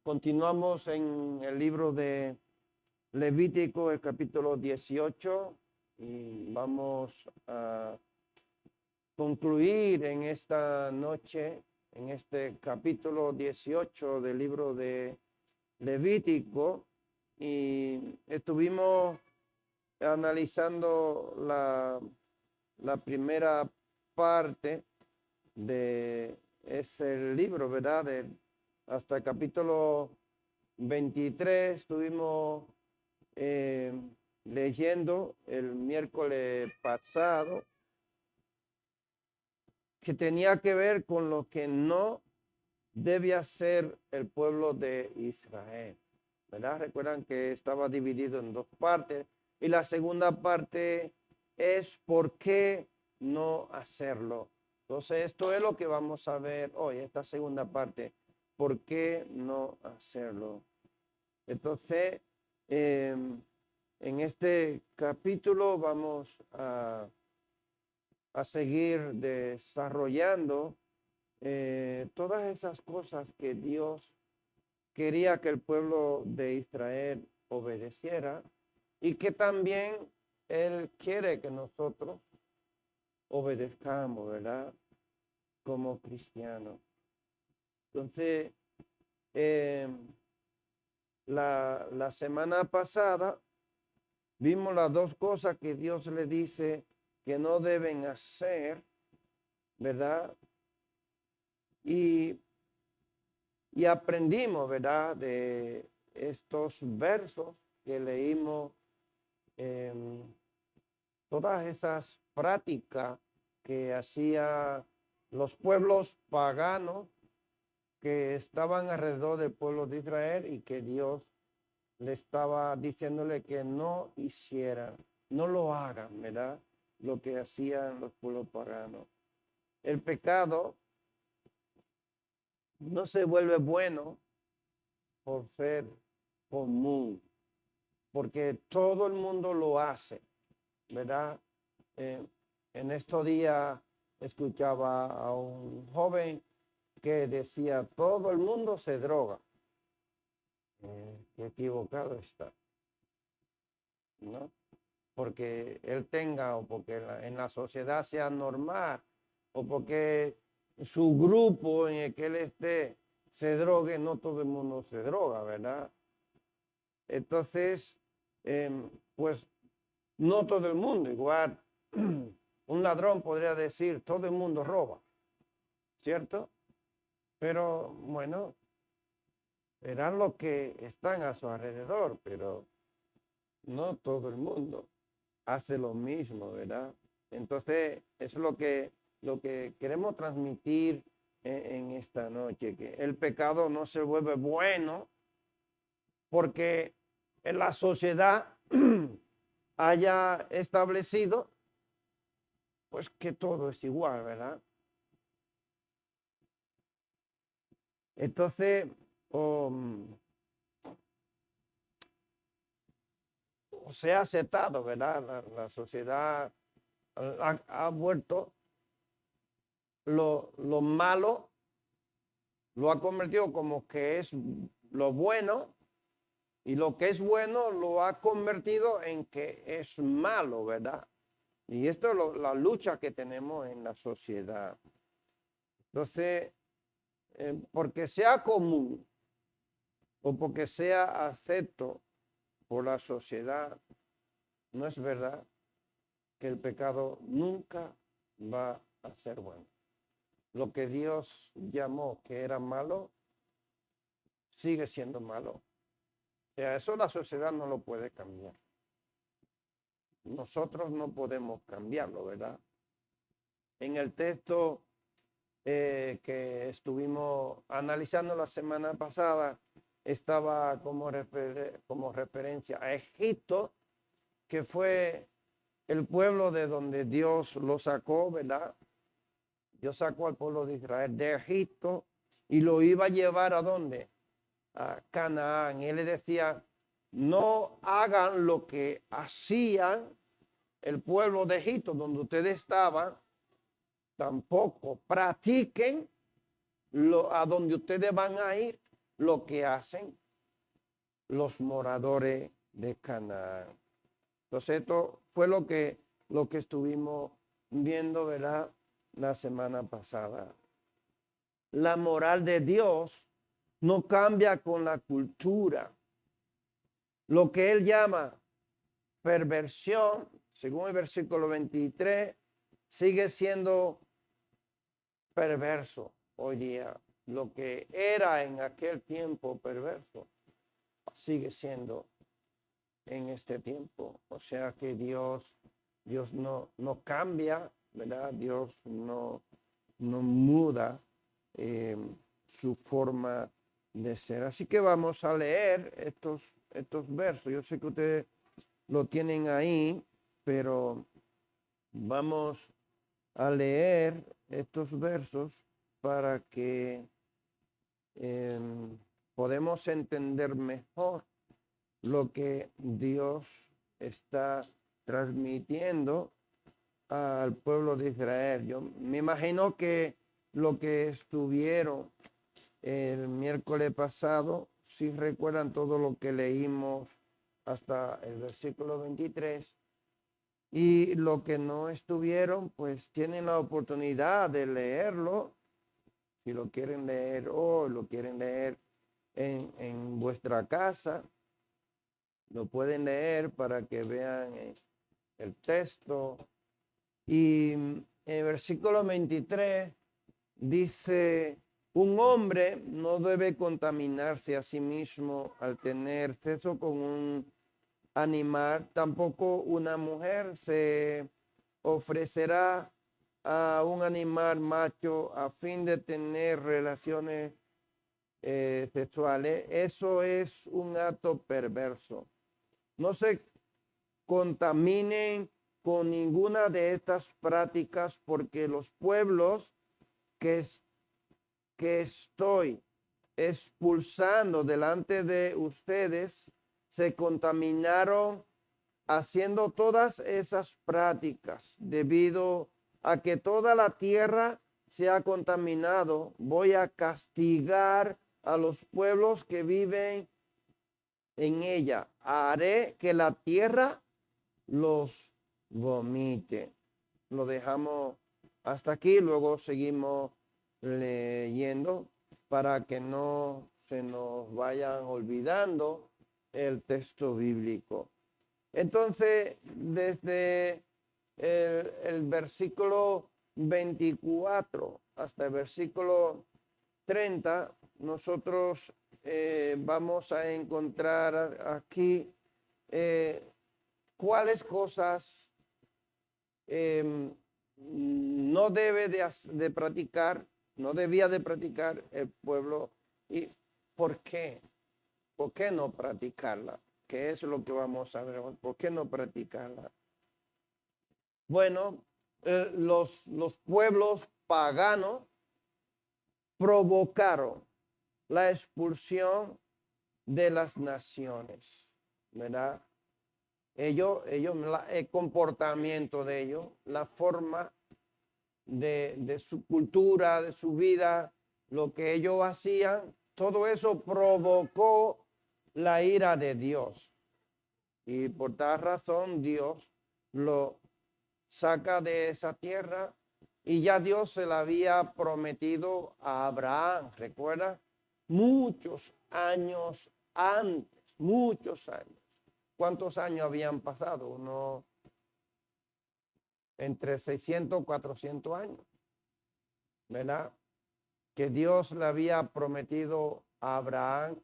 Continuamos en el libro de Levítico, el capítulo 18, y vamos a concluir en esta noche, en este capítulo 18 del libro de Levítico, y estuvimos analizando la primera parte de ese libro, ¿verdad? Hasta el capítulo 23 estuvimos leyendo el miércoles pasado, que tenía que ver con lo que no debe hacer el pueblo de Israel, ¿verdad? Recuerdan que estaba dividido en dos partes y la segunda parte es por qué no hacerlo. Entonces, esto es lo que vamos a ver hoy, esta segunda parte. ¿Por qué no hacerlo? Entonces, en este capítulo vamos a seguir desarrollando todas esas cosas que Dios quería que el pueblo de Israel obedeciera y que también Él quiere que nosotros obedezcamos, ¿verdad? Como cristianos. Entonces, la semana pasada vimos las dos cosas que Dios le dice que no deben hacer, ¿verdad? Y aprendimos, ¿verdad? De estos versos que leímos, todas esas prácticas que hacían los pueblos paganos que estaban alrededor del pueblo de Israel y que Dios le estaba diciéndole que no hicieran, no lo hagan, ¿verdad? Lo que hacían los pueblos paganos. El pecado no se vuelve bueno por ser común, porque todo el mundo lo hace, ¿verdad? En estos días escuchaba a un joven que decía, todo el mundo se droga. Qué equivocado está, ¿no? Porque él tenga o porque en la sociedad sea normal o porque su grupo en el que él esté se drogue, no todo el mundo se droga, ¿verdad? Entonces, pues no todo el mundo, igual un ladrón podría decir, todo el mundo roba, ¿cierto? Pero bueno, serán los que están a su alrededor, pero no todo el mundo hace lo mismo, ¿verdad? Entonces, eso es lo que queremos transmitir en esta noche, que el pecado no se vuelve bueno porque en la sociedad haya establecido, pues que todo es igual, ¿verdad? Entonces, se ha aceptado, ¿verdad? La sociedad ha vuelto lo malo, lo ha convertido como que es lo bueno, y lo que es bueno lo ha convertido en que es malo, ¿verdad? Y esto es la lucha que tenemos en la sociedad. Entonces, porque sea común o porque sea acepto por la sociedad, no es verdad que el pecado nunca va a ser bueno. Lo que Dios llamó que era malo, sigue siendo malo. O sea, eso la sociedad no lo puede cambiar. Nosotros no podemos cambiarlo, ¿verdad? En el texto que estuvimos analizando la semana pasada, estaba como referencia a Egipto, que fue el pueblo de donde Dios lo sacó, ¿verdad? Dios sacó al pueblo de Israel de Egipto y lo iba a llevar ¿a dónde? A Canaán. Y él le decía, no hagan lo que hacían el pueblo de Egipto, donde ustedes estaban, tampoco practiquen a donde ustedes van a ir, lo que hacen los moradores de Canaán. Entonces esto fue lo que estuvimos viendo, ¿verdad? La semana pasada. La moral de Dios no cambia con la cultura. Lo que él llama perversión, según el versículo 23, sigue siendo perverso hoy día. Lo que era en aquel tiempo perverso, sigue siendo en este tiempo. O sea que Dios no cambia, ¿verdad? Dios no muda su forma de ser. Así que vamos a leer estos versos. Yo sé que ustedes lo tienen ahí, pero vamos a leer estos versos para que podemos entender mejor lo que Dios está transmitiendo al pueblo de Israel. Yo me imagino que lo que estuvieron el miércoles pasado, si recuerdan todo lo que leímos hasta el versículo 23, y lo que no estuvieron, pues tienen la oportunidad de leerlo, si lo quieren leer hoy, lo quieren leer en vuestra casa, lo pueden leer para que vean el texto. Y en el versículo 23 dice, un hombre no debe contaminarse a sí mismo al tener sexo con un animal, tampoco una mujer se ofrecerá a un animal macho a fin de tener relaciones sexuales. Eso es un acto perverso. No se contaminen con ninguna de estas prácticas, porque los pueblos que estoy expulsando delante de ustedes se contaminaron haciendo todas esas prácticas. Debido a que toda la tierra se ha contaminado, voy a castigar a los pueblos que viven en ella. Haré que la tierra los vomite. Lo dejamos hasta aquí, luego seguimos leyendo para que no se nos vayan olvidando el texto bíblico. Entonces, desde el versículo 24 hasta el versículo 30, nosotros vamos a encontrar aquí cuáles cosas no debe de practicar, no debía de practicar el pueblo. ¿Y por qué? ¿Por qué no practicarla? ¿Qué es lo que vamos a ver? ¿Por qué no practicarla? Bueno, los pueblos paganos provocaron la expulsión de las naciones, ¿verdad? El comportamiento de ellos, la forma de su cultura, de su vida, lo que ellos hacían, todo eso provocó la ira de Dios. Y por tal razón Dios lo saca de esa tierra, y ya Dios se la había prometido a Abraham, ¿recuerda? Muchos años antes, muchos años. ¿Cuántos años habían pasado? Uno entre 600 y 400 años, ¿verdad? Que Dios le había prometido a Abraham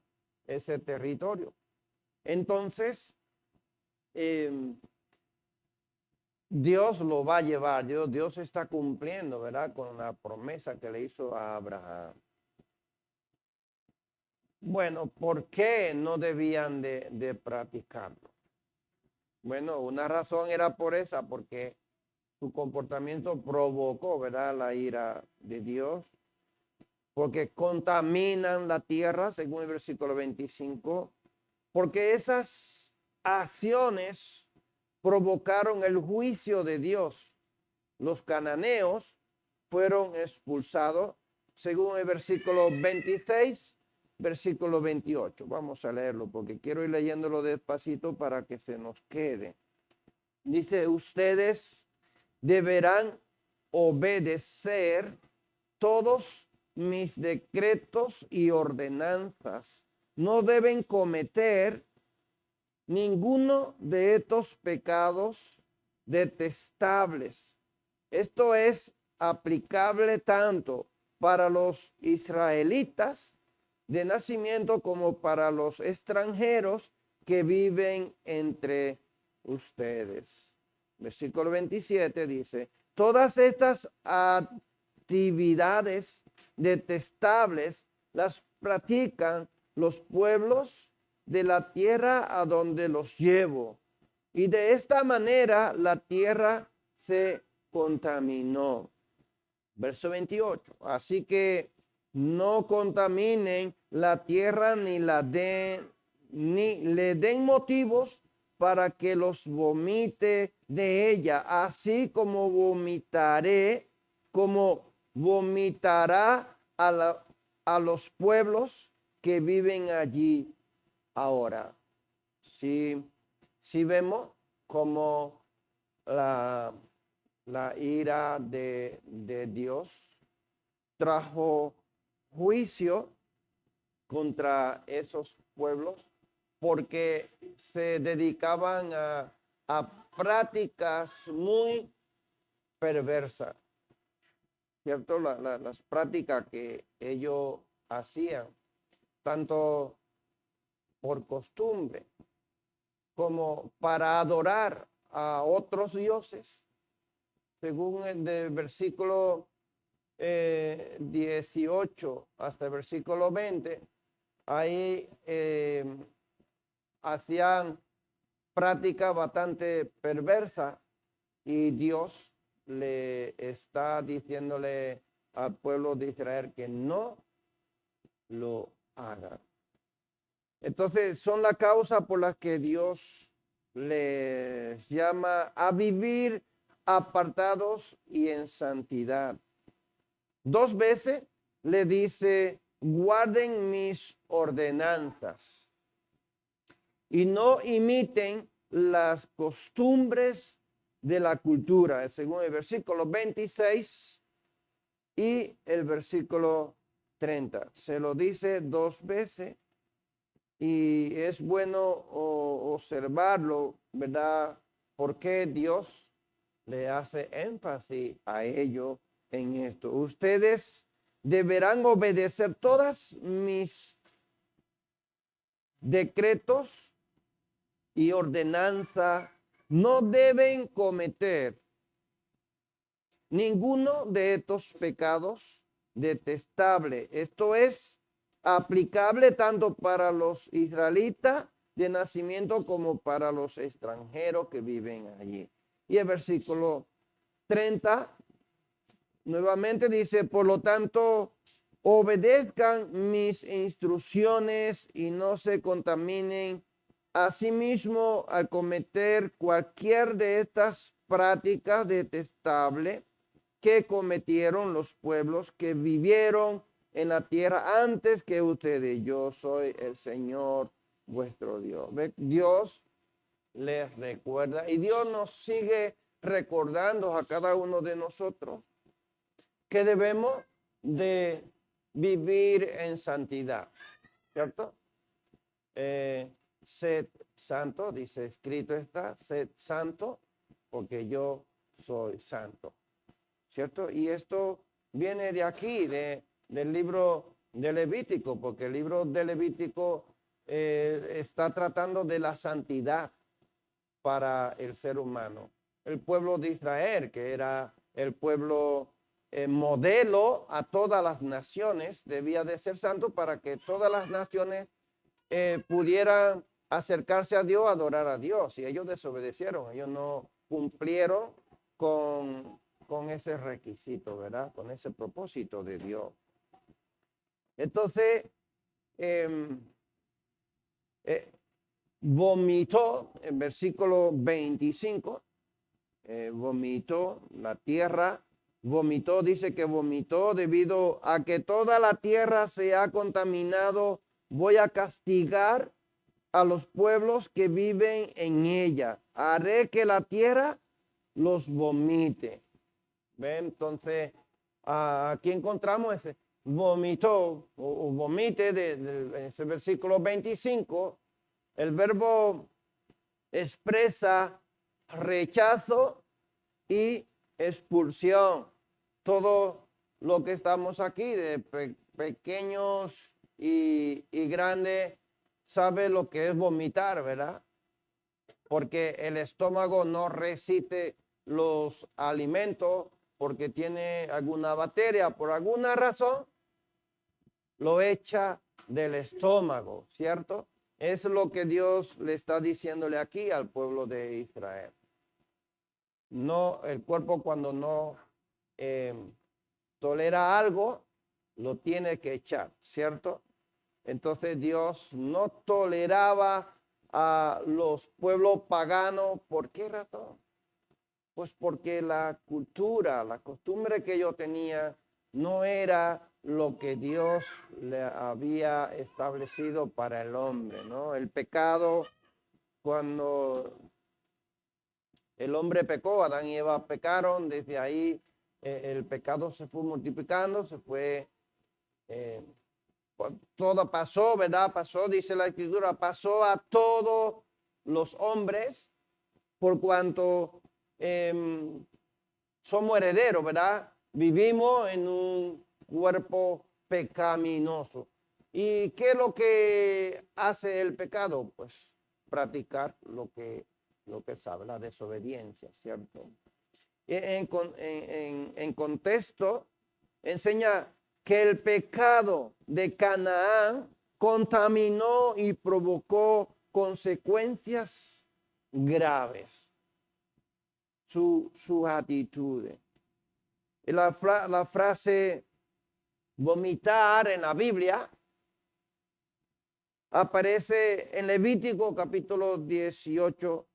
ese territorio. Entonces, Dios lo va a llevar. Dios está cumpliendo, ¿verdad? Con la promesa que le hizo a Abraham. Bueno, ¿por qué no debían de practicarlo? Bueno, una razón era por esa, porque su comportamiento provocó, ¿verdad?, la ira de Dios, porque contaminan la tierra, según el versículo 25, porque esas acciones provocaron el juicio de Dios. Los cananeos fueron expulsados, según el versículo 26, versículo 28. Vamos a leerlo porque quiero ir leyéndolo despacito para que se nos quede. Dice, ustedes deberán obedecer todos mis decretos y ordenanzas. No deben cometer ninguno de estos pecados detestables. Esto es aplicable tanto para los israelitas de nacimiento como para los extranjeros que viven entre ustedes. Versículo 27 dice, todas estas actividades detestables las practican los pueblos de la tierra a donde los llevo. Y de esta manera la tierra se contaminó. Verso 28. Así que no contaminen la tierra ni le den motivos para que los vomite de ella, así como vomitará a los pueblos que viven allí ahora. Si vemos como la ira de Dios trajo juicio contra esos pueblos porque se dedicaban a prácticas muy perversas, ¿cierto? Las prácticas que ellos hacían, tanto por costumbre como para adorar a otros dioses, según el del versículo 18 hasta el versículo 20, ahí hacían práctica bastante perversa y Dios le está diciéndole al pueblo de Israel que no lo haga. Entonces son la causa por la que Dios les llama a vivir apartados y en santidad. 2 veces le dice, guarden mis ordenanzas y no imiten las costumbres de la cultura, según el versículo 26 y el versículo 30. Se lo dice 2 veces y es bueno observarlo, ¿verdad? Porque Dios le hace énfasis a ello en esto. Ustedes deberán obedecer todas mis decretos y ordenanzas. No deben cometer ninguno de estos pecados detestables. Esto es aplicable tanto para los israelitas de nacimiento como para los extranjeros que viven allí. Y el versículo 30 nuevamente dice, por lo tanto, obedezcan mis instrucciones y no se contaminen asimismo al cometer cualquier de estas prácticas detestables que cometieron los pueblos que vivieron en la tierra antes que ustedes. Yo soy el Señor vuestro Dios. Dios les recuerda y Dios nos sigue recordando a cada uno de nosotros que debemos de vivir en santidad, ¿cierto? Sed santo, dice escrito está, sed santo, porque yo soy santo, ¿cierto? Y esto viene de aquí, del libro de Levítico, porque el libro de Levítico está tratando de la santidad para el ser humano. El pueblo de Israel, que era el pueblo modelo a todas las naciones, debía de ser santo para que todas las naciones pudieran acercarse a Dios, adorar a Dios. Y ellos desobedecieron, ellos no cumplieron con ese requisito, ¿verdad? Con ese propósito de Dios. Entonces, vomitó, en versículo 25, vomitó la tierra, vomitó, dice que vomitó debido a que toda la tierra se ha contaminado voy a castigar a los pueblos que viven en ella. Haré que la tierra los vomite. ¿Ven? Entonces, aquí encontramos ese vomitó o vomite de ese versículo 25. El verbo expresa rechazo y expulsión. Todo lo que estamos aquí, de pequeños y grandes, sabe lo que es vomitar, ¿verdad? Porque el estómago no resiste los alimentos porque tiene alguna bacteria, por alguna razón, lo echa del estómago, ¿cierto? Es lo que Dios le está diciéndole aquí al pueblo de Israel. No, el cuerpo cuando no tolera algo, lo tiene que echar, ¿cierto? Entonces Dios no toleraba a los pueblos paganos. ¿Por qué razón? Pues porque la cultura, la costumbre que yo tenía no era lo que Dios le había establecido para el hombre, ¿no? El pecado, cuando el hombre pecó, Adán y Eva pecaron, desde ahí el pecado se fue multiplicando, se fue, todo pasó, ¿verdad? Pasó, dice la Escritura, pasó a todos los hombres por cuanto somos herederos, ¿verdad? Vivimos en un cuerpo pecaminoso. ¿Y qué es lo que hace el pecado? Pues practicar lo que sabe, la desobediencia, ¿cierto? En contexto, enseña que el pecado de Canaán contaminó y provocó consecuencias graves. Su actitud. La frase vomitar en la Biblia aparece en Levítico capítulo 18,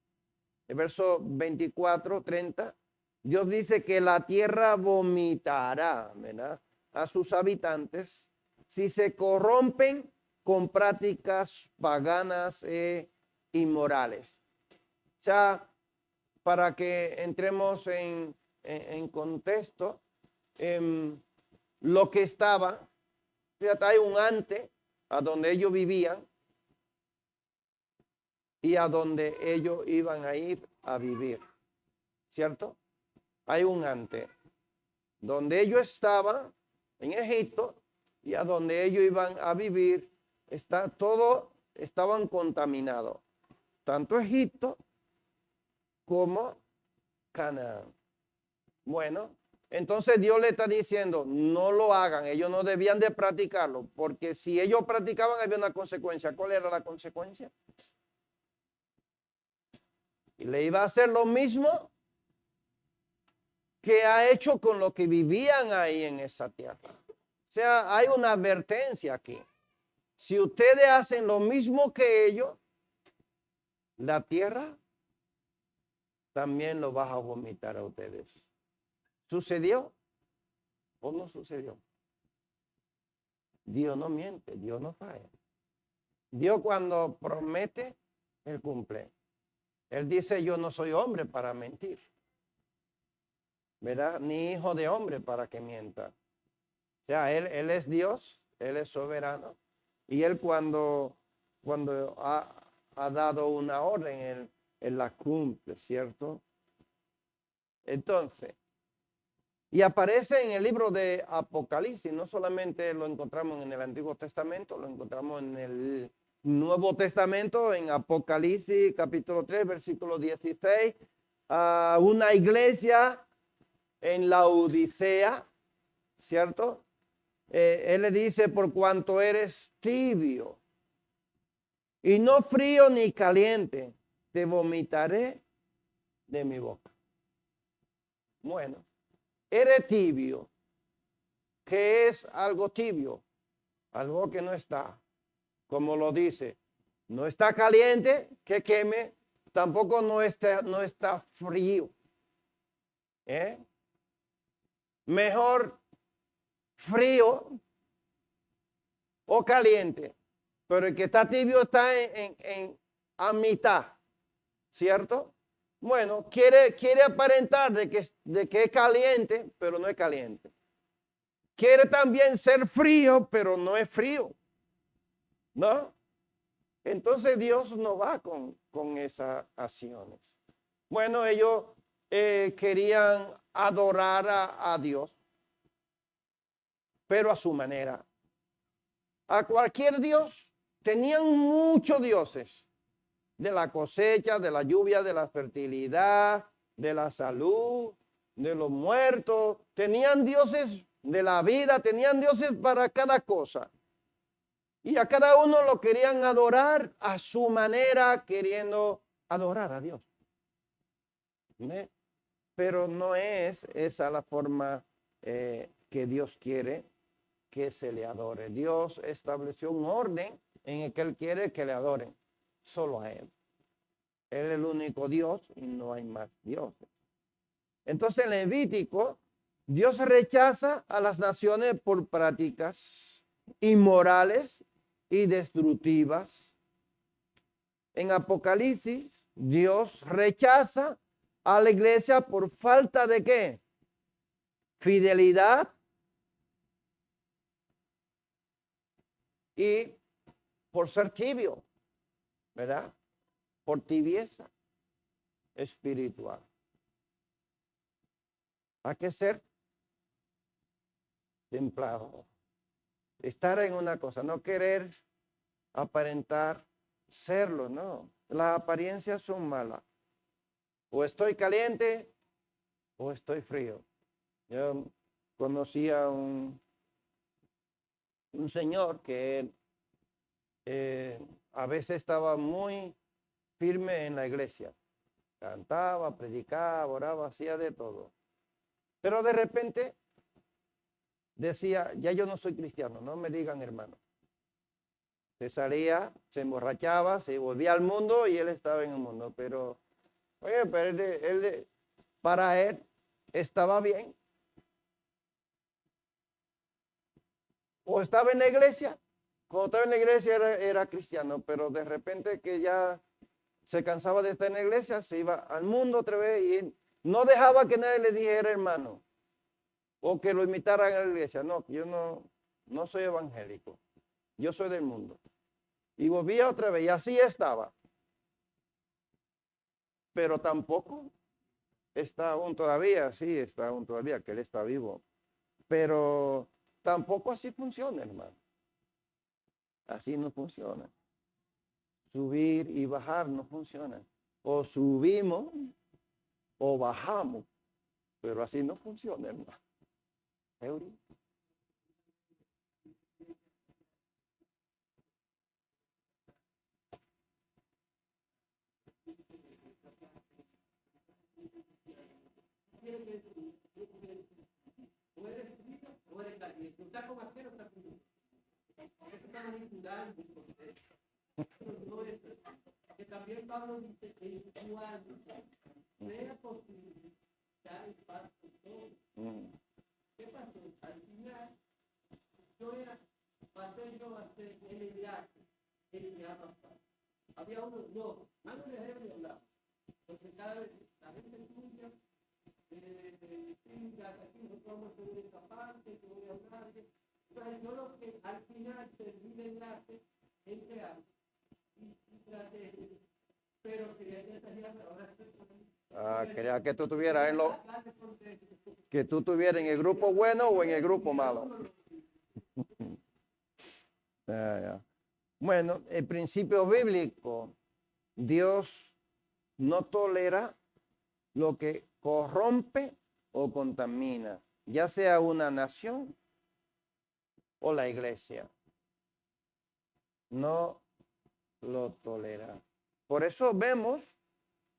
el verso 24, 30. Dios dice que la tierra vomitará, ¿verdad?, a sus habitantes si se corrompen con prácticas paganas e inmorales. O sea, para que entremos en contexto, lo que estaba, fíjate, hay un antes a donde ellos vivían y a donde ellos iban a ir a vivir, ¿cierto? Hay un antes donde ellos estaban en Egipto y a donde ellos iban a vivir, todo estaban contaminados, tanto Egipto como Canaán. Bueno, entonces Dios le está diciendo, no lo hagan, ellos no debían de practicarlo, porque si ellos practicaban había una consecuencia. ¿Cuál era la consecuencia? Y le iba a hacer lo mismo que ha hecho con los que vivían ahí en esa tierra. O sea, hay una advertencia aquí. Si ustedes hacen lo mismo que ellos, la tierra también lo va a vomitar a ustedes. ¿Sucedió o no sucedió? Dios no miente, Dios no falla. Dios cuando promete, Él cumple. Él dice, yo no soy hombre para mentir, ¿verdad? Ni hijo de hombre para que mienta. O sea, Él es Dios, Él es soberano. Y Él cuando ha dado una orden, Él la cumple, ¿cierto? Entonces, y aparece en el libro de Apocalipsis, no solamente lo encontramos en el Antiguo Testamento, lo encontramos en el Nuevo Testamento, en Apocalipsis capítulo 3, versículo 16, a una iglesia en la Odisea, ¿cierto? Él le dice, por cuanto eres tibio y no frío ni caliente, te vomitaré de mi boca. Bueno, eres tibio. ¿Qué es algo tibio? Algo que no está, como lo dice, no está caliente, que queme, tampoco no está frío. Mejor frío o caliente. Pero el que está tibio está a mitad, ¿cierto? Bueno, quiere aparentar de que es caliente, pero no es caliente. Quiere también ser frío, pero no es frío, ¿no? Entonces Dios no va con esas acciones. Bueno, ellos querían adorar a Dios, pero a su manera. A cualquier Dios. Tenían muchos dioses. De la cosecha, de la lluvia, de la fertilidad, de la salud, de los muertos. Tenían dioses de la vida, tenían dioses para cada cosa. Y a cada uno lo querían adorar a su manera, queriendo adorar a Dios. ¿Ve? Pero no es esa la forma que Dios quiere que se le adore. Dios estableció un orden en el que Él quiere que le adoren. Solo a Él. Él es el único Dios y no hay más dioses. Entonces en Levítico, Dios rechaza a las naciones por prácticas inmorales y destructivas. En Apocalipsis, Dios rechaza a la iglesia por falta de ¿qué? Fidelidad y por ser tibio, ¿verdad? Por tibieza espiritual. Hay que ser templado. Estar en una cosa, no querer aparentar serlo, no. Las apariencias son malas. O estoy caliente o estoy frío. Yo conocí a un señor que a veces estaba muy firme en la iglesia. Cantaba, predicaba, oraba, hacía de todo. Pero de repente decía, ya yo no soy cristiano, no me digan hermano. Se salía, se emborrachaba, se volvía al mundo y él estaba en el mundo. Pero, oye, pero para él estaba bien. O estaba en la iglesia, cuando estaba en la iglesia era cristiano, pero de repente que ya se cansaba de estar en la iglesia, se iba al mundo otra vez y no dejaba que nadie le dijera hermano o que lo imitaran en la iglesia. No, yo no soy evangélico, yo soy del mundo. Y volvía otra vez y así estaba. Pero tampoco está aún todavía, sí, está aún todavía, que él está vivo. Pero tampoco así funciona, hermano. Así no funciona. Subir y bajar no funciona. O subimos o bajamos. Pero así no funciona, hermano. Eury. Que también Pablo dice que igual era posible dar el paso todo. ¿Qué pasó? Al final, pasé yo a ser el enlace, el que ha pasado. Había uno, no, más de dejar de hablar, porque cada vez la gente escucha, aquí no podemos hacer esta parte, que voy a hablar. Entonces, yo lo que al final serví de enlace entre algo. Pero quería que tú estuvieras que tú estuvieras en el grupo bueno o en el grupo malo. Bueno, el principio bíblico, Dios no tolera lo que corrompe o contamina, ya sea una nación o la iglesia. No lo tolera. Por eso vemos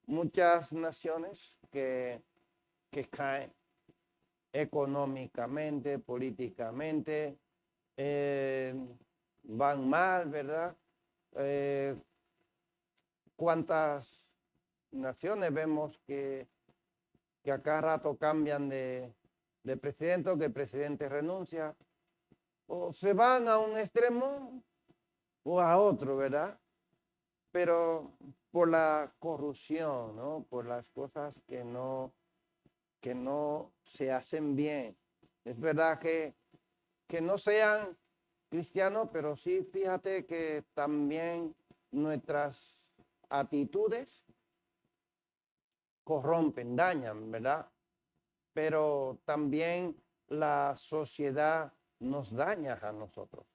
muchas naciones que caen económicamente, políticamente, van mal, ¿verdad? ¿Cuántas naciones vemos que a cada rato cambian de presidente o que el presidente renuncia? O se van a un extremo o a otro, ¿verdad? Pero por la corrupción, ¿no? Por las cosas que no se hacen bien. Es verdad que no sean cristianos, pero sí fíjate que también nuestras actitudes corrompen, dañan, ¿verdad? Pero también la sociedad nos daña a nosotros.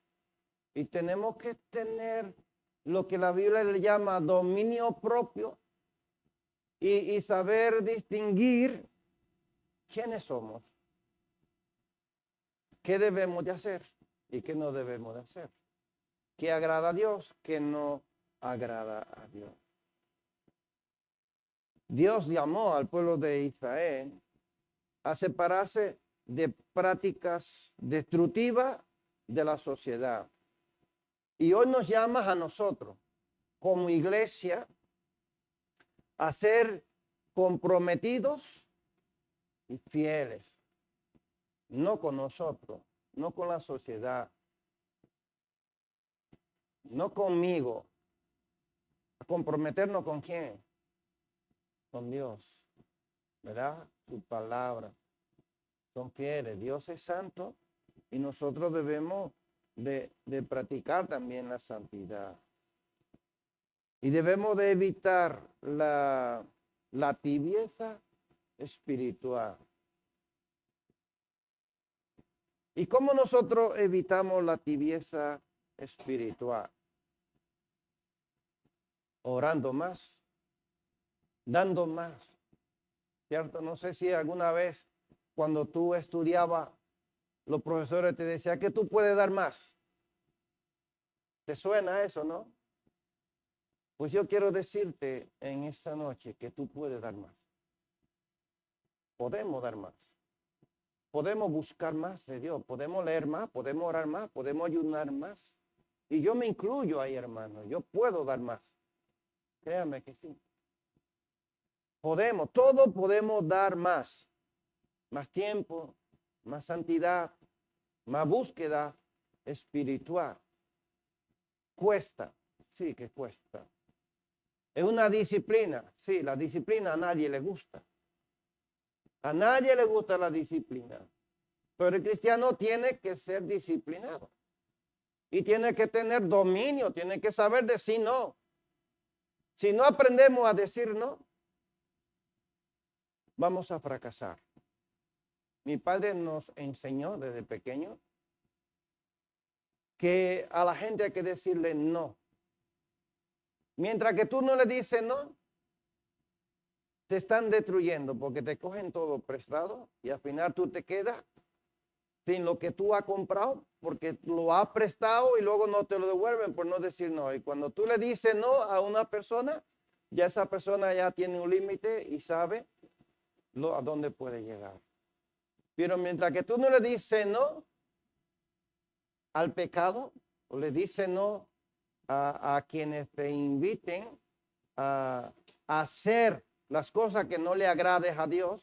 Y tenemos que tener lo que la Biblia le llama dominio propio y saber distinguir quiénes somos, qué debemos de hacer y qué no debemos de hacer, qué agrada a Dios, qué no agrada a Dios. Dios llamó al pueblo de Israel a separarse de prácticas destructivas de la sociedad. Y hoy nos llama a nosotros, como iglesia, a ser comprometidos y fieles. No con nosotros, no con la sociedad, no conmigo. A comprometernos con quién? Con Dios, ¿verdad? Su palabra. Son fieles. Dios es santo y nosotros debemos de practicar también la santidad. Y debemos de evitar la tibieza espiritual. ¿Y cómo nosotros evitamos la tibieza espiritual? Orando más, dando más, ¿cierto? No sé si alguna vez cuando tú estudiabas, los profesores te decían que tú puedes dar más. ¿Te suena eso, no? Pues yo quiero decirte en esta noche que tú puedes dar más. Podemos dar más. Podemos buscar más de Dios. Podemos leer más, podemos orar más, podemos ayunar más. Y yo me incluyo ahí, hermano. Yo puedo dar más. Créame que sí. Todos podemos dar más. Más tiempo, más santidad, más búsqueda espiritual. Cuesta, sí que cuesta. Es una disciplina, sí, la disciplina a nadie le gusta. A nadie le gusta la disciplina. Pero el cristiano tiene que ser disciplinado. Y tiene que tener dominio, tiene que saber decir no. Si no aprendemos a decir no, vamos a fracasar. Mi padre nos enseñó desde pequeño que a la gente hay que decirle no. Mientras que tú no le dices no, te están destruyendo porque te cogen todo prestado y al final tú te quedas sin lo que tú has comprado porque lo has prestado y luego no te lo devuelven por no decir no. Y cuando tú le dices no a una persona, ya esa persona ya tiene un límite y sabe a dónde puede llegar. Pero mientras que tú no le dices no al pecado, o le dices no a quienes te inviten a hacer las cosas que no le agrades a Dios,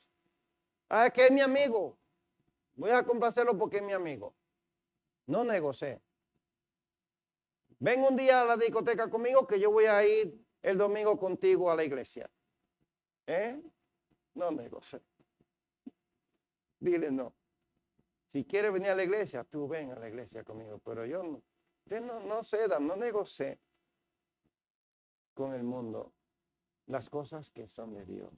que es mi amigo, voy a complacerlo porque es mi amigo. No negocie. Ven un día a la discoteca conmigo que yo voy a ir el domingo contigo a la iglesia. No negocie. Dile no. Si quieres venir a la iglesia, tú ven a la iglesia conmigo, pero yo no cedan, no negocie con el mundo las cosas que son de Dios.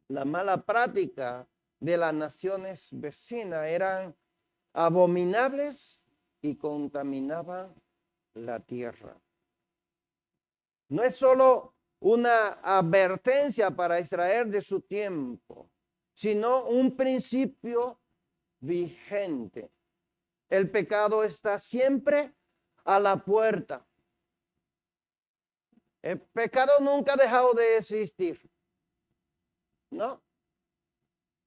La mala práctica de las naciones vecinas eran abominables y contaminaban la tierra. No es solo una advertencia para Israel de su tiempo, sino un principio vigente. El pecado está siempre a la puerta. El pecado nunca ha dejado de existir. No,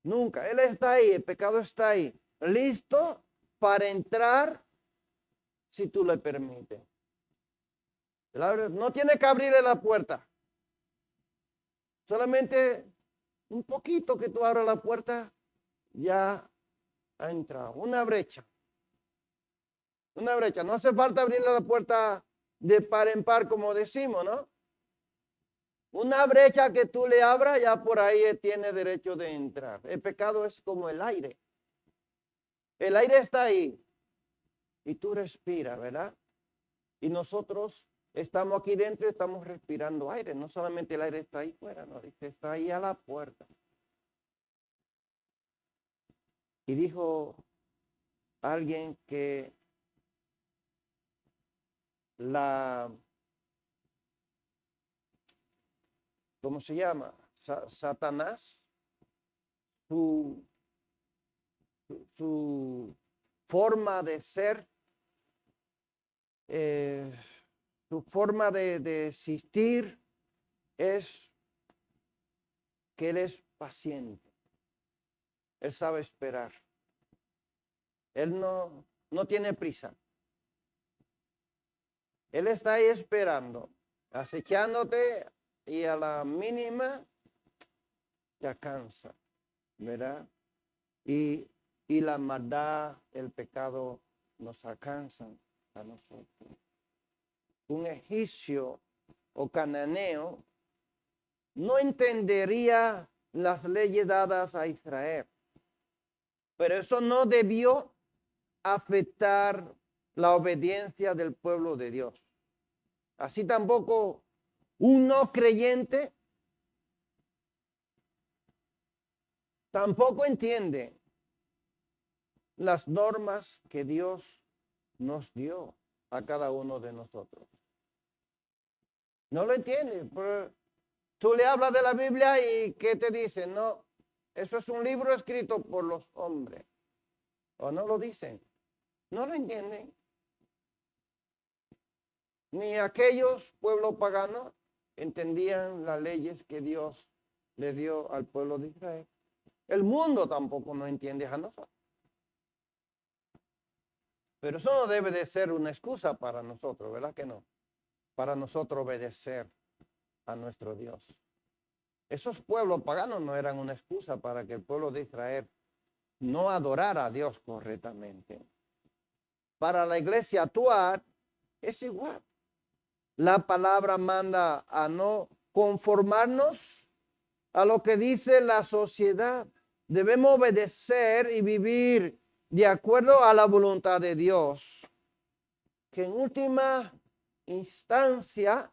nunca. Él está ahí, el pecado está ahí, listo para entrar si tú le permites. No tiene que abrirle la puerta. Solamente un poquito que tú abras la puerta, ya ha entrado. Una brecha. Una brecha. No hace falta abrirle la puerta de par en par, como decimos, ¿no? Una brecha que tú le abras, ya por ahí tiene derecho de entrar. El pecado es como el aire. El aire está ahí y tú respiras, ¿verdad? Y nosotros estamos aquí dentro y estamos respirando aire. No solamente el aire está ahí fuera, no, dice, está ahí a la puerta. Y dijo alguien que ¿cómo se llama? Satanás, su forma de ser, su forma de existir es que él es paciente. Él sabe esperar. Él no tiene prisa. Él está ahí esperando, acechándote y a la mínima te cansa, ¿verdad? Y la maldad, el pecado nos alcanzan a nosotros. Un egipcio o cananeo no entendería las leyes dadas a Israel, pero eso no debió afectar la obediencia del pueblo de Dios. Así tampoco un no creyente tampoco entiende las normas que Dios nos dio a cada uno de nosotros. No lo entiende. Tú le hablas de la Biblia y ¿qué te dice? No, eso es un libro escrito por los hombres. O no lo dicen. No lo entienden. Ni aquellos pueblos paganos entendían las leyes que Dios le dio al pueblo de Israel. El mundo tampoco no entiende a nosotros. Pero eso no debe de ser una excusa para nosotros, ¿verdad que no? Para nosotros obedecer a nuestro Dios. Esos pueblos paganos no eran una excusa para que el pueblo de Israel no adorara a Dios correctamente. Para la iglesia actual es igual. La palabra manda a no conformarnos a lo que dice la sociedad. Debemos obedecer y vivir de acuerdo a la voluntad de Dios, que en última instancia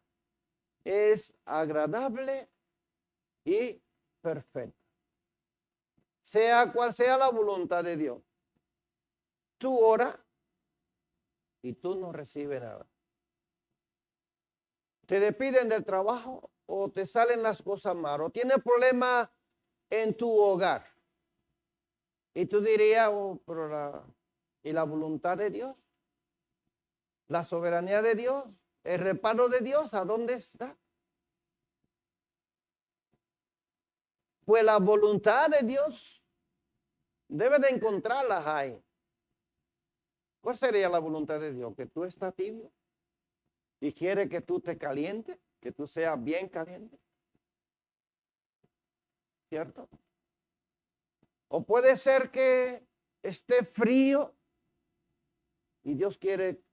es agradable y perfecta. Sea cual sea la voluntad de Dios. Tú oras y tú no recibes nada. Te despiden del trabajo o te salen las cosas mal o tienes problemas en tu hogar. Y tú dirías, pero ¿y la voluntad de Dios? La soberanía de Dios, el reparo de Dios, ¿a dónde está? Pues la voluntad de Dios debe de encontrarlas ahí. ¿Cuál sería la voluntad de Dios? Que tú estás tibio y quiere que tú te calientes, que tú seas bien caliente. ¿Cierto? O puede ser que esté frío y Dios quiere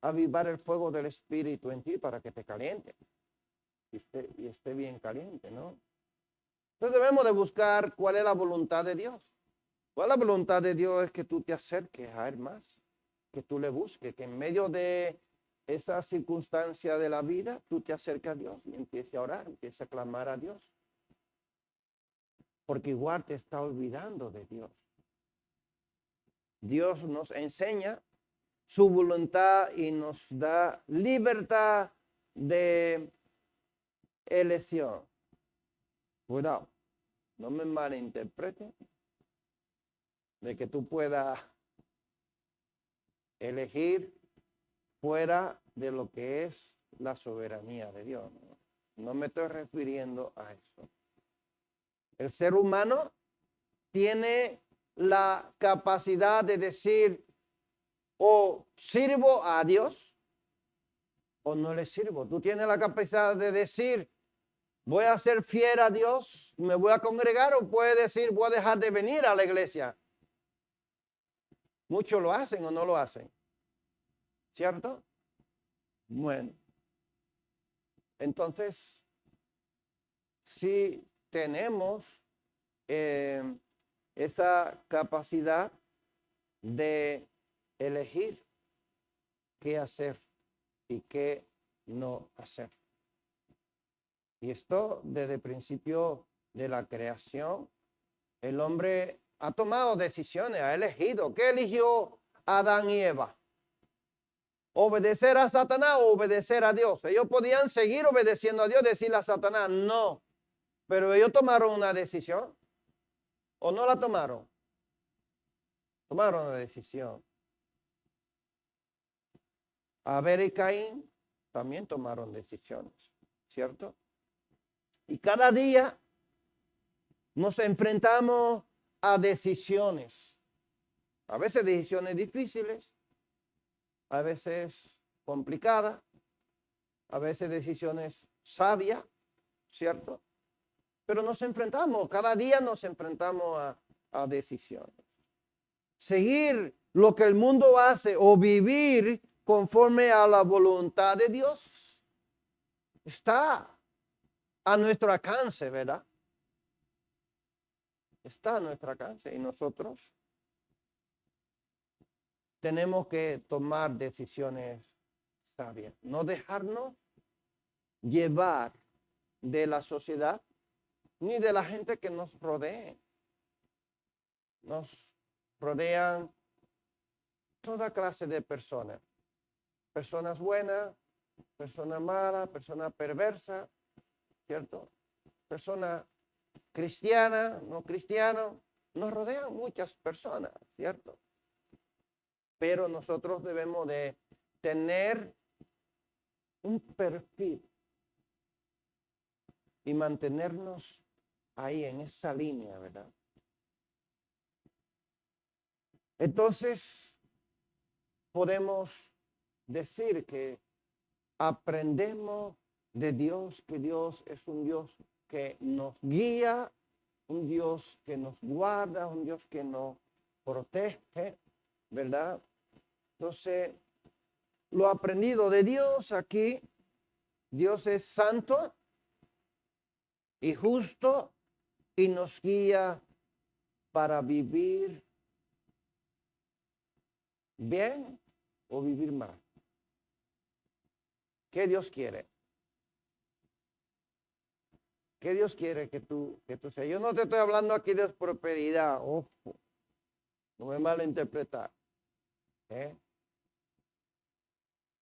avivar el fuego del Espíritu en ti para que te caliente y esté bien caliente, ¿no? Entonces debemos de buscar cuál es la voluntad de Dios. ¿Cuál es la voluntad de Dios? Es que tú te acerques a Él más, que tú le busques, que en medio de esa circunstancia de la vida, tú te acerques a Dios y empieces a orar, empieces a clamar a Dios. Porque igual te está olvidando de Dios. Dios nos enseña su voluntad y nos da libertad de elección. Cuidado, no me malinterpreten de que tú puedas elegir fuera de lo que es la soberanía de Dios. No me estoy refiriendo a eso. El ser humano tiene la capacidad de decir o sirvo a Dios o no le sirvo. Tú tienes la capacidad de decir voy a ser fiel a Dios, me voy a congregar, o puede decir voy a dejar de venir a la iglesia. Muchos lo hacen o no lo hacen. ¿Cierto? Bueno. Entonces, si tenemos esa capacidad de elegir qué hacer y qué no hacer. Y esto desde el principio de la creación, el hombre ha tomado decisiones, ha elegido. ¿Qué eligió Adán y Eva? ¿Obedecer a Satanás o obedecer a Dios? Ellos podían seguir obedeciendo a Dios, decirle a Satanás, no. Pero ellos tomaron una decisión. ¿O no la tomaron? Tomaron una decisión. Abel y Caín también tomaron decisiones, ¿cierto? Y cada día nos enfrentamos a decisiones. A veces decisiones difíciles, a veces complicadas, a veces decisiones sabias, ¿cierto? Pero nos enfrentamos, cada día nos enfrentamos a decisiones. Seguir lo que el mundo hace o vivir conforme a la voluntad de Dios está a nuestro alcance, ¿verdad? Está a nuestro alcance y nosotros tenemos que tomar decisiones sabias, no dejarnos llevar de la sociedad ni de la gente que nos rodea. Nos rodean toda clase de personas. Personas buenas, personas malas, personas perversas, ¿cierto? Personas cristianas, no cristianas. Nos rodean muchas personas, ¿cierto? Pero nosotros debemos de tener un perfil y mantenernos ahí en esa línea, ¿verdad? Entonces, podemos decir que aprendemos de Dios, que Dios es un Dios que nos guía, un Dios que nos guarda, un Dios que nos protege, ¿verdad? Entonces, lo aprendido de Dios aquí, Dios es santo y justo y nos guía para vivir bien o vivir mal. ¿Qué Dios quiere? ¿Qué Dios quiere que tú seas? Yo no te estoy hablando aquí de prosperidad, ojo, no me malinterpretar.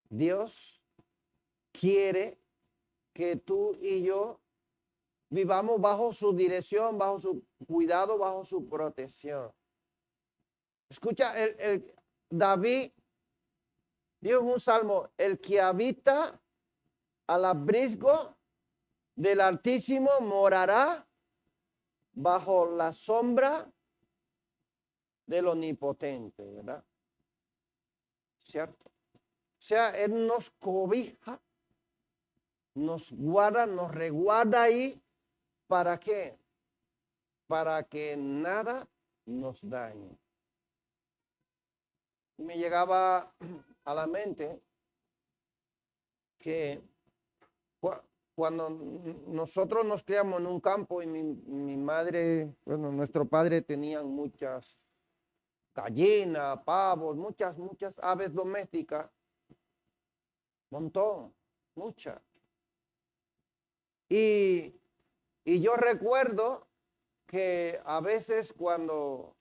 Dios quiere que tú y yo vivamos bajo su dirección, bajo su cuidado, bajo su protección. Escucha, David dijo en un salmo, el que habita al abrigo del Altísimo morará bajo la sombra del Omnipotente, ¿verdad? ¿Cierto? O sea, Él nos cobija, nos guarda, nos resguarda ahí. ¿Para qué? Para que nada nos dañe. Me llegaba a la mente que cuando nosotros nos criamos en un campo y mi madre, bueno, nuestro padre tenían muchas gallinas, pavos, muchas aves domésticas, montón, muchas. Y yo recuerdo que a veces cuando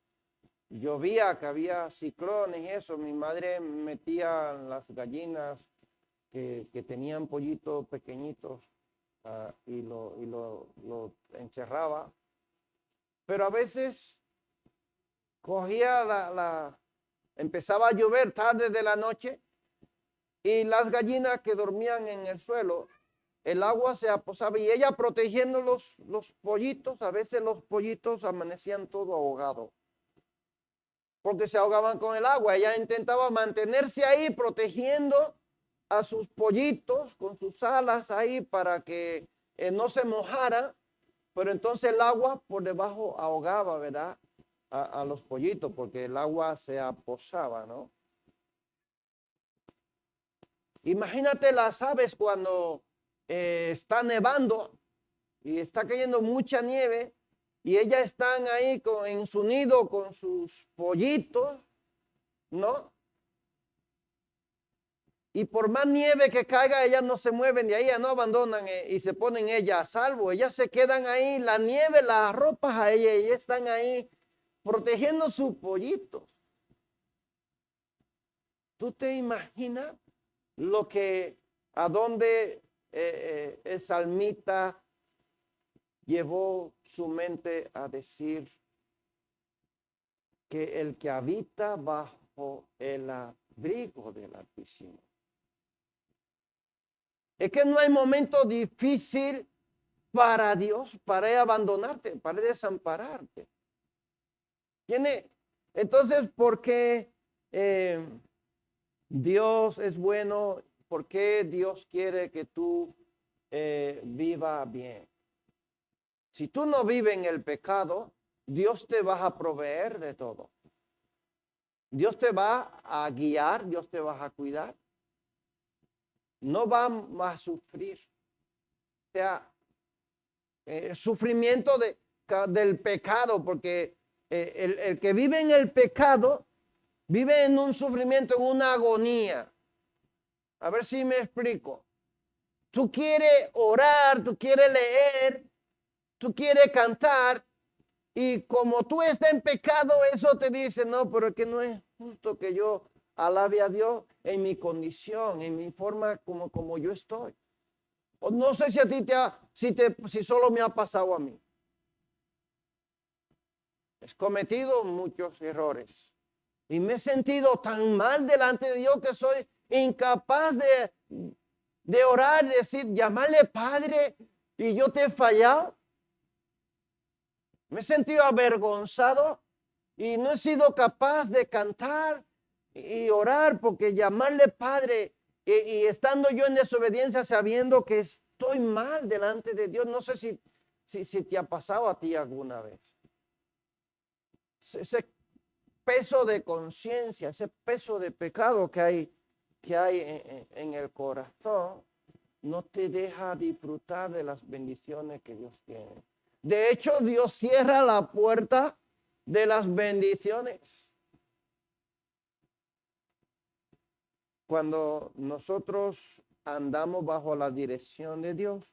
llovía, que había ciclones y eso, mi madre metía las gallinas que tenían pollitos pequeñitos y lo encerraba. Pero a veces cogía empezaba a llover tarde de la noche y las gallinas que dormían en el suelo, el agua se aposaba y ella protegiendo los pollitos, a veces los pollitos amanecían todo ahogados. Porque se ahogaban con el agua. Ella intentaba mantenerse ahí protegiendo a sus pollitos con sus alas ahí para que no se mojara, pero entonces el agua por debajo ahogaba, ¿verdad? A los pollitos porque el agua se aposaba, ¿no? Imagínate las aves cuando está nevando y está cayendo mucha nieve y ellas están ahí en su nido con sus pollitos, ¿no? Y por más nieve que caiga, ellas no se mueven de ahí, no abandonan y se ponen ellas a salvo. Ellas se quedan ahí, la nieve las arropa a ellas y ellas están ahí protegiendo sus pollitos. ¿Tú te imaginas lo que, a dónde el salmista llevó su mente a decir que el que habita bajo el abrigo del Altísimo? Es que no hay momento difícil para Dios, para abandonarte, para desampararte. Entonces, ¿por qué Dios es bueno? ¿Por qué Dios quiere que tú viva bien? Si tú no vives en el pecado, Dios te va a proveer de todo. Dios te va a guiar, Dios te va a cuidar. No vas a sufrir. O sea, el sufrimiento del pecado, porque el que vive en el pecado vive en un sufrimiento, en una agonía. A ver si me explico. Tú quieres orar, tú quieres leer, tú quieres cantar, y como tú estás en pecado, eso te dice, no, pero es que no es justo que yo alabe a Dios en mi condición, en mi forma como yo estoy. O no sé si a ti si solo me ha pasado a mí. He cometido muchos errores y me he sentido tan mal delante de Dios que soy incapaz de orar, decir, llamarle Padre, y yo te he fallado. Me he sentido avergonzado y no he sido capaz de cantar y orar, porque llamarle Padre y estando yo en desobediencia, sabiendo que estoy mal delante de Dios. No sé si te ha pasado a ti alguna vez. Ese peso de conciencia, ese peso de pecado que hay en el corazón, no te deja disfrutar de las bendiciones que Dios tiene. De hecho, Dios cierra la puerta de las bendiciones. Cuando nosotros andamos bajo la dirección de Dios,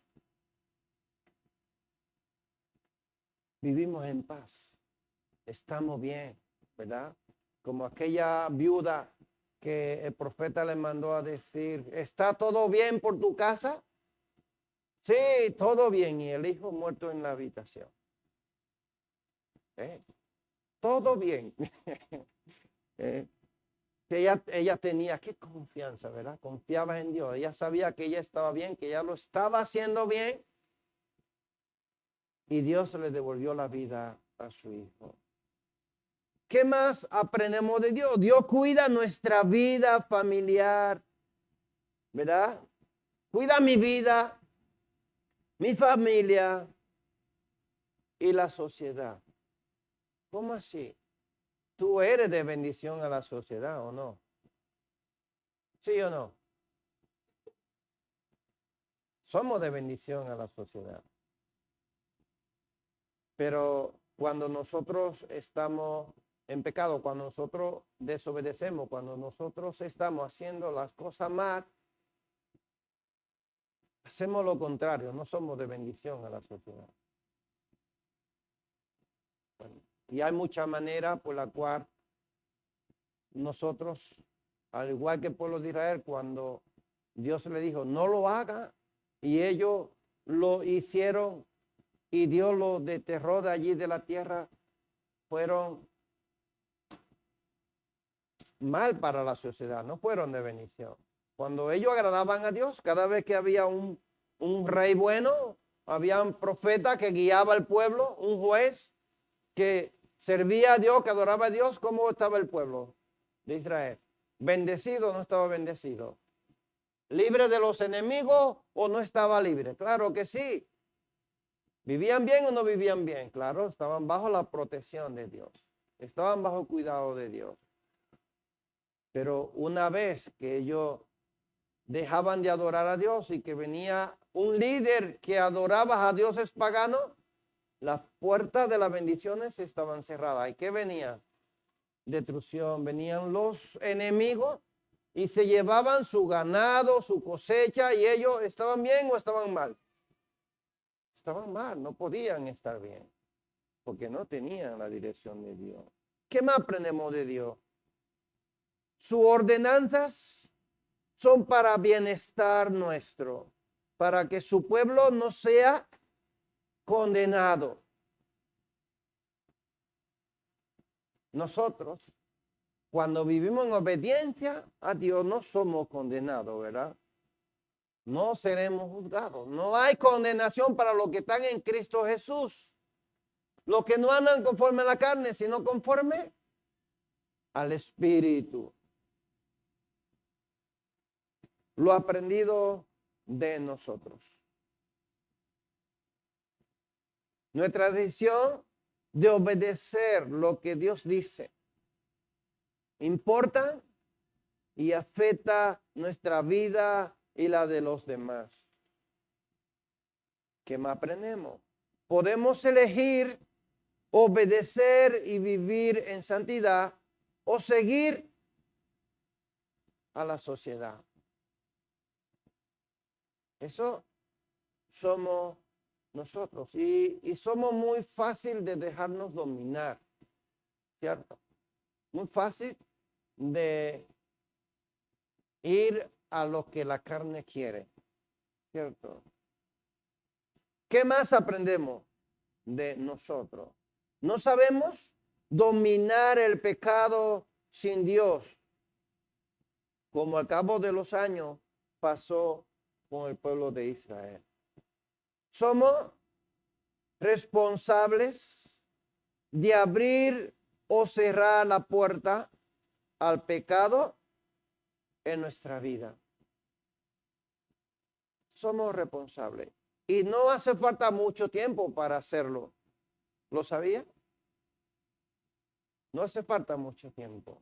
vivimos en paz, estamos bien, ¿verdad? Como aquella viuda que el profeta le mandó a decir, ¿está todo bien por tu casa? Sí, todo bien. Y el hijo muerto en la habitación. Todo bien. Ella tenía qué confianza, ¿verdad? Confiaba en Dios. Ella sabía que ella estaba bien, que ella lo estaba haciendo bien. Y Dios le devolvió la vida a su hijo. ¿Qué más aprendemos de Dios? Dios cuida nuestra vida familiar, ¿verdad? Cuida mi vida, mi familia y la sociedad. ¿Cómo así? ¿Tú eres de bendición a la sociedad o no? ¿Sí o no? Somos de bendición a la sociedad. Pero cuando nosotros estamos en pecado, cuando nosotros desobedecemos, cuando nosotros estamos haciendo las cosas mal, hacemos lo contrario, no somos de bendición a la sociedad. Bueno, y hay muchas maneras por la cual nosotros, al igual que el pueblo de Israel, cuando Dios le dijo, no lo haga, y ellos lo hicieron, y Dios lo desterró de allí de la tierra, fueron mal para la sociedad, no fueron de bendición. Cuando ellos agradaban a Dios, cada vez que había un rey bueno, había un profeta que guiaba al pueblo, un juez que servía a Dios, que adoraba a Dios, ¿cómo estaba el pueblo de Israel? ¿Bendecido o no estaba bendecido? ¿Libre de los enemigos o no estaba libre? Claro que sí. ¿Vivían bien o no vivían bien? Claro, estaban bajo la protección de Dios. Estaban bajo el cuidado de Dios. Pero una vez que ellos dejaban de adorar a Dios y que venía un líder que adoraba a dioses paganos, las puertas de las bendiciones estaban cerradas. ¿Y qué venía? Destrucción. Venían los enemigos y se llevaban su ganado, su cosecha, y ellos estaban bien o estaban mal. Estaban mal, no podían estar bien, porque no tenían la dirección de Dios. ¿Qué más aprendemos de Dios? Sus ordenanzas son para bienestar nuestro, para que su pueblo no sea condenado. Nosotros, cuando vivimos en obediencia a Dios, no somos condenados, ¿verdad? No seremos juzgados. No hay condenación para los que están en Cristo Jesús. Los que no andan conforme a la carne, sino conforme al Espíritu. Lo aprendido de nosotros. Nuestra decisión de obedecer lo que Dios dice importa y afecta nuestra vida y la de los demás. ¿Qué más aprendemos? Podemos elegir obedecer y vivir en santidad o seguir a la sociedad. Eso somos nosotros y somos muy fácil de dejarnos dominar, ¿cierto? Muy fácil de ir a lo que la carne quiere, ¿cierto? ¿Qué más aprendemos de nosotros? No sabemos dominar el pecado sin Dios, como al cabo de los años pasó con el pueblo de Israel. Somos responsables de abrir o cerrar la puerta al pecado en nuestra vida. Somos responsables. Y no hace falta mucho tiempo para hacerlo. ¿Lo sabía? No hace falta mucho tiempo.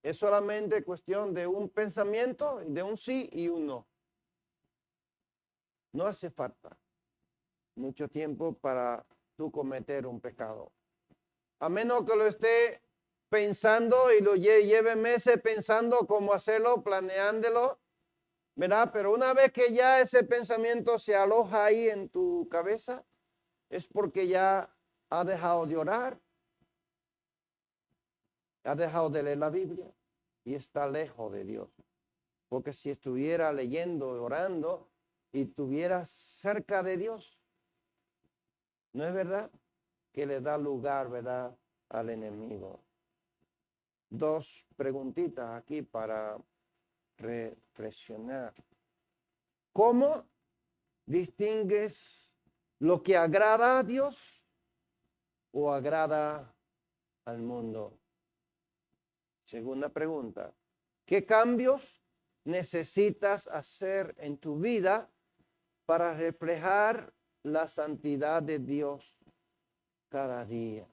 Es solamente cuestión de un pensamiento, de un sí y un no. No hace falta mucho tiempo para tú cometer un pecado. A menos que lo esté pensando y lo lleve meses pensando cómo hacerlo, planeándolo, ¿verdad? Pero una vez que ya ese pensamiento se aloja ahí en tu cabeza, es porque ya ha dejado de orar, ha dejado de leer la Biblia y está lejos de Dios. Porque si estuviera leyendo, orando y estuviera cerca de Dios, ¿no es verdad? Que le da lugar, ¿verdad?, al enemigo. Dos preguntitas aquí para reflexionar. ¿Cómo distingues lo que agrada a Dios o agrada al mundo? Segunda pregunta. ¿Qué cambios necesitas hacer en tu vida para reflejar la santidad de Dios cada día?